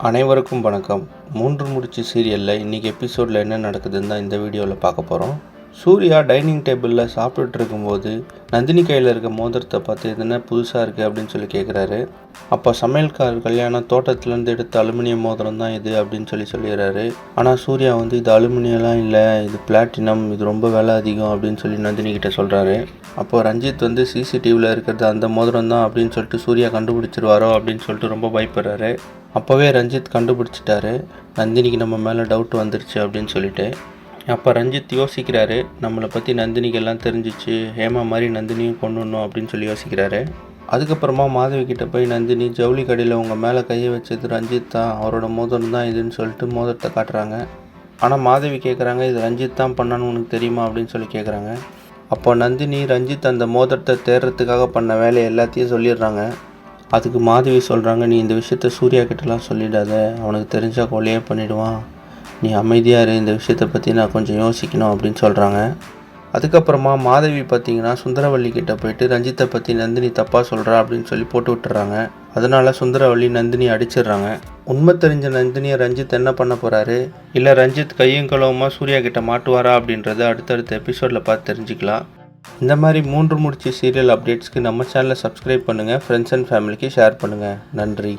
அனைவருக்கும் வணக்கம். 3 முடிச்சு சீரியலில் இன்றைக்கி எபிசோடில் என்ன நடக்குதுன்னு தான் இந்த வீடியோவில் பார்க்க போகிறோம். சூர்யா டைனிங் டேபிளில் சாப்பிட்டுட்டு இருக்கும்போது நந்தினி கையில் இருக்க மோதிரத்தை பார்த்து எதுனா புதுசாக இருக்குது அப்படின்னு சொல்லி கேட்குறாரு. அப்போ சமையல்காரர் கல்யாணம் தோட்டத்துலேருந்து எடுத்த அலுமினியம் மோதிரம் தான் இது அப்படின்னு சொல்லிடுறாரு. ஆனால் சூர்யா இது அலுமினியம்லாம் இல்லை, இது பிளாட்டினம், இது ரொம்ப விலை அதிகம் அப்படின்னு சொல்லி நந்தினி கிட்ட சொல்கிறாரு. அப்போ ரஞ்சித் சிசிடிவியில் இருக்கிறது அந்த மோதிரம் தான் அப்படின்னு சொல்லிட்டு சூர்யா கண்டுபிடிச்சிருவாரோ அப்படின்னு சொல்லிட்டு ரொம்ப பயப்படுறாரு. அப்போவே ரஞ்சித் கண்டுபிடிச்சிட்டாரு, நந்தினிக்கு நம்ம மேலே டவுட் வந்துருச்சு அப்படின்னு சொல்லிட்டு. அப்போ ரஞ்சித் யோசிக்கிறாரு, நம்மளை பற்றி நந்தினிக்கெல்லாம் தெரிஞ்சிச்சு, ஹேமா மாதிரி நந்தினியும் கொண்டுடணும் அப்படின்னு சொல்லி யோசிக்கிறாரு. அதுக்கப்புறமா மாதவி கிட்ட போய் நந்தினி ஜவுளி கடையில் உங்கள் மேலே கையை வச்சது ரஞ்சித் தான், அவரோட மோதிரம் தான் இதுன்னு சொல்லிட்டு மோதிரத்தை காட்டுறாங்க. ஆனால் மாதவி கேட்குறாங்க, இது ரஞ்சித் தான் பண்ணான்னு உனக்கு தெரியுமா அப்படின்னு சொல்லி கேட்குறாங்க. அப்போ நந்தினி ரஞ்சித் அந்த மோதிரத்தை தேடுறதுக்காக பண்ண வேலையை எல்லாத்தையும் சொல்லிடுறாங்க. அதுக்கு மாதவி சொல்கிறாங்க, நீ இந்த விஷயத்த சூர்யா கிட்டலாம் சொல்லிடாத, அவனுக்கு தெரிஞ்சால் கொலையே பண்ணிவிடுவான், நீ அமைதியாக இரு, இந்த விஷயத்தை பற்றி நான் கொஞ்சம் யோசிக்கணும் அப்படின்னு சொல்கிறாங்க. அதுக்கப்புறமா மாதவி பார்த்திங்கன்னா சுந்தரவல்லி கிட்டே போயிட்டு ரஞ்சித்தை பற்றி நந்தினி தப்பாக சொல்கிறா அப்படின்னு சொல்லி போட்டு விட்டுறாங்க. அதனால் சுந்தரவல்லி நந்தினி அடிச்சிடுறாங்க. உண்மை தெரிஞ்ச நந்தினியை ரஞ்சித் என்ன பண்ண போகிறாரு, இல்லை ரஞ்சித் கையும் களவுமா சூர்யா கிட்ட மாட்டுவாரா அப்படின்றத அடுத்தடுத்த எபிசோடில் பார்த்து தெரிஞ்சுக்கலாம். இந்த மாதிரி 3 முடிச்சு சீரியல் அப்டேட்ஸ்க்கு நம்ம சேனலை சப்ஸ்கிரைப் பண்ணுங்கள், ஃப்ரெண்ட்ஸ் அண்ட் ஃபேமிலிக்கு ஷேர் பண்ணுங்கள். நன்றி.